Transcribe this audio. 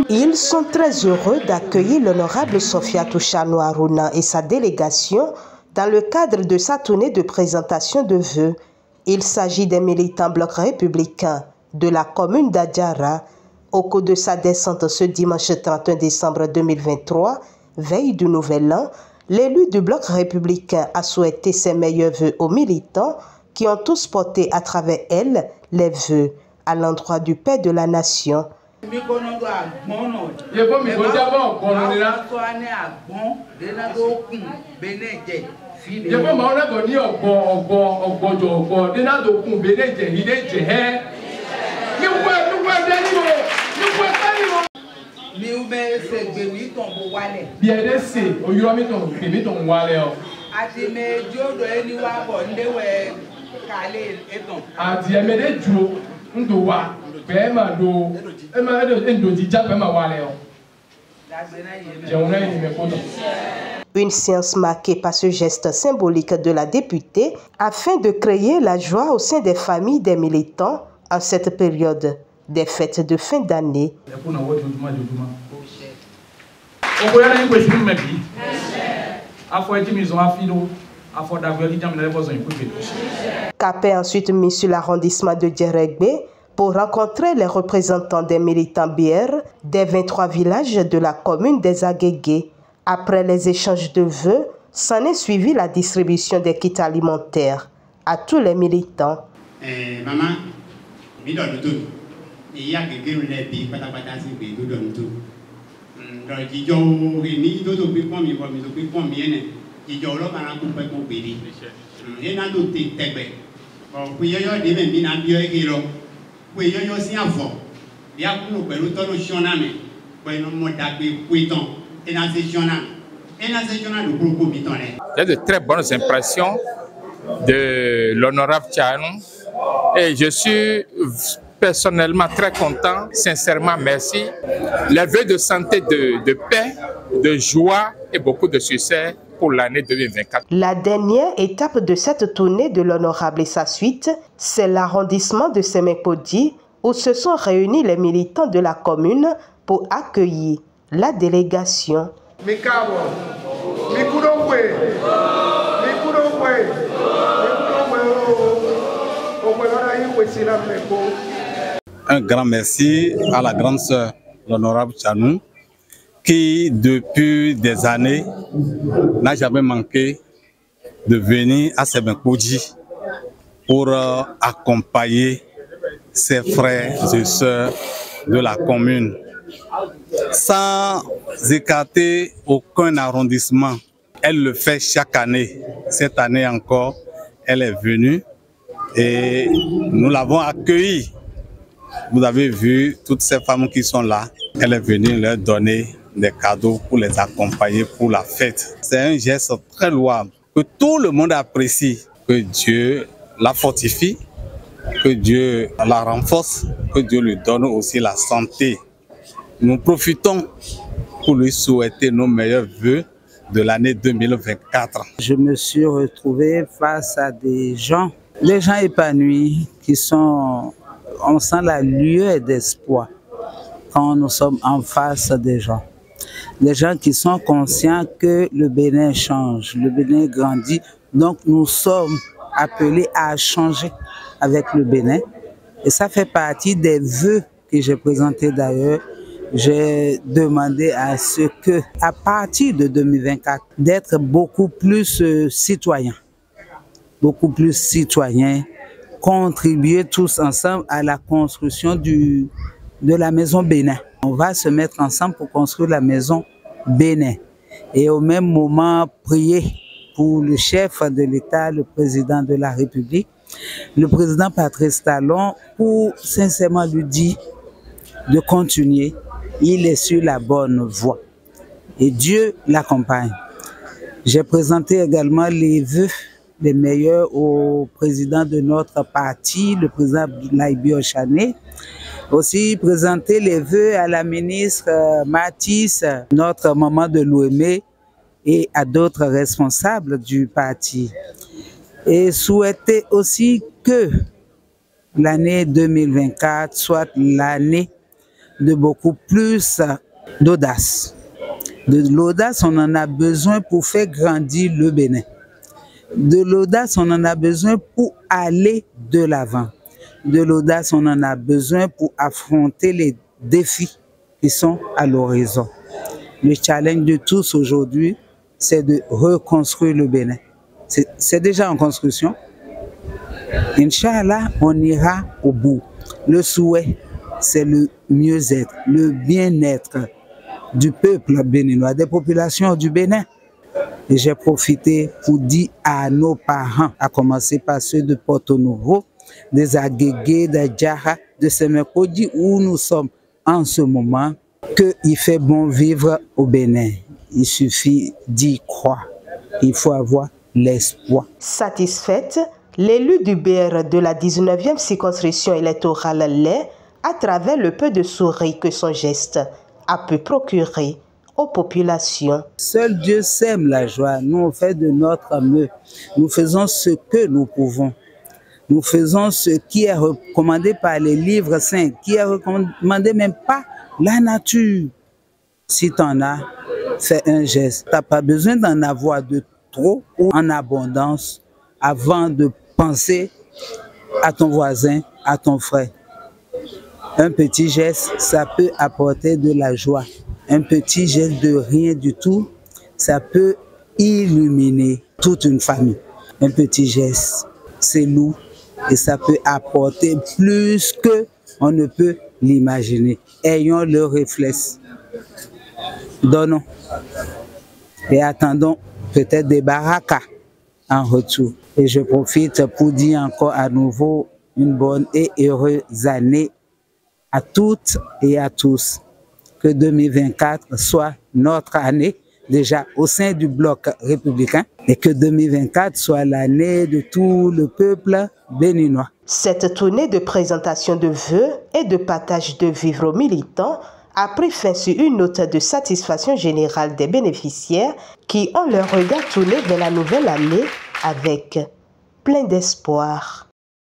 Ils sont très heureux d'accueillir l'honorable Sofiatou Chanou Harouna et sa délégation dans le cadre de sa tournée de présentation de vœux. Il s'agit des militants bloc républicain de la commune d'Adjara. Au cours de sa descente ce dimanche 31 décembre 2023, veille du Nouvel An, l'élu du bloc républicain a souhaité ses meilleurs vœux aux militants qui ont tous porté à travers elle les vœux à l'endroit du Père de la Nation. Une séance marquée par ce geste symbolique de la députée afin de créer la joie au sein des familles des militants en cette période des fêtes de fin d'année. Capé ensuite mis sur l'arrondissement de Djeregbé pour rencontrer les représentants des militants bières des 23 villages de la commune des Agégués. Après les échanges de vœux, s'en est suivi la distribution des kits alimentaires à tous les militants. Maman, j'ai de très bonnes impressions de l'honorable Chanou et je suis personnellement très content, sincèrement merci. Les vœux de santé, de paix, de joie et beaucoup de succès pour l'année 2024. La dernière étape de cette tournée de l'honorable et sa suite, c'est l'arrondissement de Semekodi où se sont réunis les militants de la commune pour accueillir la délégation. Un grand merci à la grande sœur, l'honorable Chanou, qui depuis des années n'a jamais manqué de venir à Semekodi pour accompagner ses frères et sœurs de la commune. Sans écarter aucun arrondissement, elle le fait chaque année. Cette année encore, elle est venue et nous l'avons accueillie. Vous avez vu toutes ces femmes qui sont là. Elle est venue leur donner des cadeaux pour les accompagner pour la fête. C'est un geste très louable que tout le monde apprécie. Que Dieu la fortifie, que Dieu la renforce, que Dieu lui donne aussi la santé. Nous profitons pour lui souhaiter nos meilleurs vœux de l'année 2024. Je me suis retrouvé face à des gens épanouis qui sont... On sent la lueur d'espoir quand nous sommes en face des gens. Des gens qui sont conscients que le Bénin change, le Bénin grandit. Donc nous sommes appelés à changer avec le Bénin. Et ça fait partie des vœux que j'ai présentés d'ailleurs. J'ai demandé à ce que, à partir de 2024, d'être beaucoup plus citoyens. Beaucoup plus citoyens. Contribuer tous ensemble à la construction de la maison Bénin. On va se mettre ensemble pour construire la maison Bénin. Et au même moment, prier pour le chef de l'État, le président de la République, le président Patrice Talon, pour sincèrement lui dire de continuer. Il est sur la bonne voie. Et Dieu l'accompagne. J'ai présenté également les vœux les meilleurs au président de notre parti, le président Abdoulaye Biochané. Aussi présenter les vœux à la ministre Matisse, notre maman de l'OME, et à d'autres responsables du parti. Et souhaiter aussi que l'année 2024 soit l'année de beaucoup plus d'audace. De l'audace, on en a besoin pour faire grandir le Bénin. De l'audace, on en a besoin pour aller de l'avant. De l'audace, on en a besoin pour affronter les défis qui sont à l'horizon. Le challenge de tous aujourd'hui, c'est de reconstruire le Bénin. C'est déjà en construction. Inch'Allah, on ira au bout. Le souhait, c'est le mieux-être, le bien-être du peuple béninois, des populations du Bénin. Et j'ai profité pour dire à nos parents, à commencer par ceux de Porto Novo, des Agégués, de Djara, de Semekoji, où nous sommes en ce moment, qu'il fait bon vivre au Bénin. Il suffit d'y croire. Il faut avoir l'espoir. Satisfaite, l'élu du BR de la 19e circonscription électorale l'est à travers le peu de souris que son geste a pu procurer aux populations. Seul Dieu sème la joie. Nous, on fait de notre mieux. Nous faisons ce que nous pouvons. Nous faisons ce qui est recommandé par les livres saints, qui est recommandé même pas la nature. Si tu en as, fais un geste. Tu n'as pas besoin d'en avoir de trop ou en abondance avant de penser à ton voisin, à ton frère. Un petit geste, ça peut apporter de la joie. Un petit geste de rien du tout, ça peut illuminer toute une famille. Un petit geste, c'est lourd et ça peut apporter plus que on ne peut l'imaginer. Ayons le réflexe. Donnons et attendons peut-être des barakas en retour. Et je profite pour dire encore à nouveau une bonne et heureuse année à toutes et à tous. Que 2024 soit notre année déjà au sein du bloc républicain et que 2024 soit l'année de tout le peuple béninois. Cette tournée de présentation de vœux et de partage de vivres aux militants a pris fin sur une note de satisfaction générale des bénéficiaires qui ont leur regard tourné vers la nouvelle année avec plein d'espoir.